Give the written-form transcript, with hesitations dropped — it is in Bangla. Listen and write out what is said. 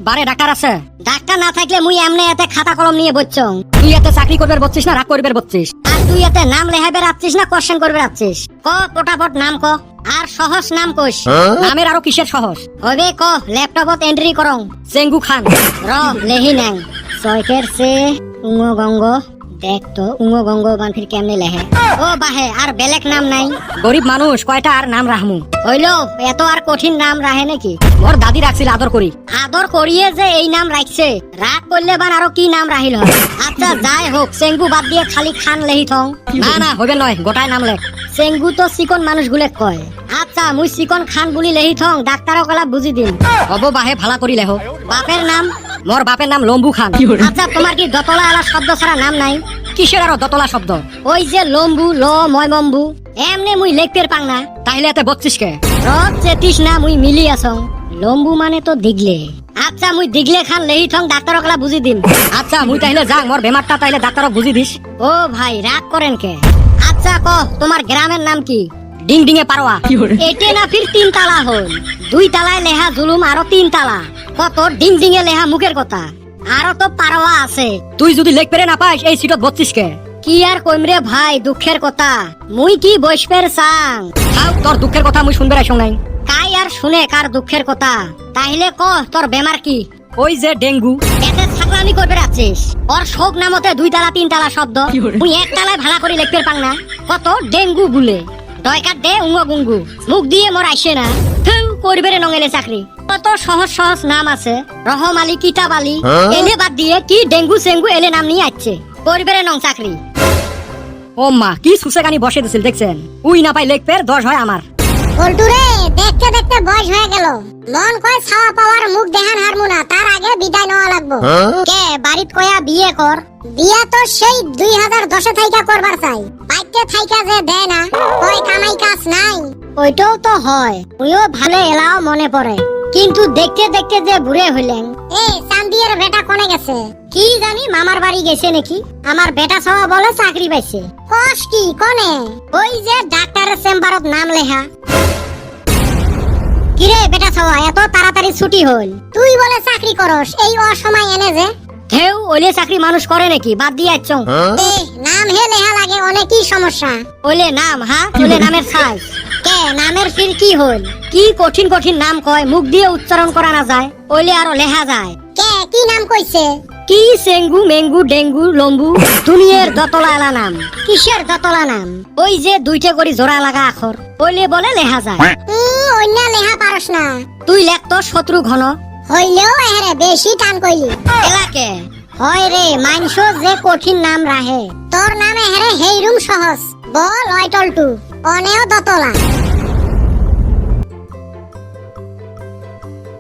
বারে ডাক্তার আছে? ডাক্তার না থাকলে মুই এমনি এতে খাতা কলম নিয়ে বসছং। তুই এতে চাকরি করবে বলছিস না রাগ করবে বলছিস? আর তুই এতে নাম লেখাবে রাখছিস না কোশ্চেন করবে রাখছিস? ক পটাপট নাম ক, আর সহজ নাম কইস। নামের আরো কিসের সহজ? হবে ক, ল্যাপটপত এন্ট্রি করং। চেঙ্গু খান। র লেহি নাই সয়কের সে উঙ্গ গঙ্গ। দেখ তো উঙ্গ গঙ্গ বান ফির কেমনে লেহে। ও বাহে আর বেলেগ নাম নাই? গরিব মানুষ কয়টা আর নাম রাখমু? হইলো এত আর কঠিন নাম রাহে নাকি? ওর দাদি রাখছিল আদর করি। আদর করিয়ে যে এই নাম রাখছে, রাগ করলে বান আরো কি নাম রাহিল হয়? আচ্ছা যাই হোক, চেঙ্গু বাদ দিয়ে খালি খান লেহি থং। না না হইবে নয়, গোটায় নাম লেখ। চেঙ্গু তো চিকন মানুষ গুলে কয়। আচ্ছা মুই চিকন খান বুলি লেহি থং, ডাক্তারও কলা বুঝি দিন। হব বাহে ভালা করি লেহ। বাপের নাম? মোর বাপের নাম লম্বু খান। আচ্ছা তোমার কি দতলা এলা শব্দ ছাড়া নাম নাই? কিসের আরো দতলা শব্দ? ওই যে লম্বু ল ময় মম্বু এমনি মুই লেখতের পাং না। তাইলে এতে বলছিস কে? রব চেতিস না মুই মিলি আসং। লম্বু মানে তো দিগলে। আচ্ছা মুই দিগলে খান লেহি থং, ডাক্তারও কলা বুঝি দিন। আচ্ছা মুই তাইলে যাং, মোর বেমারটা তাইলে ডাক্তারক বুঝি দিস। ও ভাই রাগ করেন কে? আচ্ছা ক তোমার গ্রামের নাম কি? ডিং ডিঙে পারোয়া। এটে না ফির 3 তালা হল। 2 তালায় লেহা জুলুম, আরো 3 তালা। কত ডিং ডিঙে লেহা মুখের কথা। আরো তো পারোয়া আছে। তুই যদি লেখ পেরে না পাইস এই সিটত বলছিস কে? কি আর কইমরে ভাই, দুঃখের কথা। মুই কি বসপের চাং? থাক, তোর দুঃখের কথা মুই শুনবে রাইছং নাই। কাই আর শুনে কার দুঃখের কথা? তাইলে ক তোর বেমার কি? ওই যে ডেঙ্গু। এতে ছাগলামি করবে আছিস? ওর শোক নামতে 2 তালা 3 তালা শব্দ মুই 1 তালায় ভালা করে লিখতে পাং না। কত ডেঙ্গু বলে দয়কার দে উঙ্গ গুঙ্গু মুখ দিয়ে মোর আইসে না। করবে রে নঙেলে চাকরি। কত সহজ সহজ নাম আছে, রহম আলী, কিতাব আলী। এলে বাদ দিয়ে কি ডেঙ্গু সেঙ্গু এলে নাম নিয়ে আসছে। করবে রে নং চাকরি। ও মা কি সুসেগানি বসে দিছিল দেখছেন? উই না পাই লেখ পের 10 হয় আমার। পল্টুরে দেখতে দেখতে বয়স হয়ে গেল, মন কয় ছাওয়া পাওয়ার মুখ দেখান হারমু না, তার আগে বিদায় নেওয়া লাগবো। কে বাড়িত কয়া বিয়ে কর? বিয়া তো সেই 2010 থাইকা করবার চাই, বাইতে থাইকা যে দেয় না, কয় কামাই কাজ নাই। ওইটাও তো হয়, ওইও ভালো এলাও মনে পড়ে। কিন্তু দেখতে দেখতে যে বুড়ে হইলেন। এই চান্দিয়ের বেটা কোনে গেছে? কি জানি মামার বাড়ি গেছে নাকি। আমার বেটা সব বলে চাকরি পাইছে। কস কি কোনে? ওই যে ডাক্তারের চেম্বারত নাম লেখা। কিরে বেটা সওয়া, এত তাড়াতাড়ি ছুটি হল? তুই বলে চাকরি করস এই অসময় এনে যে? কেউ ওইলে চাকরি মানুষ করে নাকি? বাদ দিয়ে আইছং। নাম হে লেহা লাগে, অনেকই সমস্যা। ওইলে নাম হা, ওইলে নামের সাইজ। কে নামের ফির কি হল? কি কঠিন কঠিন নাম কয়, মুখ দিয়ে উচ্চারণ করা না যায়, ওইলে আরো লেখা যায়। কে কি নাম কইছে? কি চেঙ্গু মেঙ্গু ডেঙ্গু লম্বু দুনিয়ার দতলা এলা নাম। কিসের দতলা নাম? ওই যে 2টা করে জোড়া লাগা আখর, ওইলে বলে লেখা যায়। অন্য লেখা পারস না? তুই লেখ তো শত্রু ঘন। হইলেও এরে বেশি টান কইলি। এলাকে হয় রে মাইনস যে কঠিন নাম রাহে, তোর নামে হেরে হেইরুম সহজ। বল ওয়াইটল টু অনেও দতলা।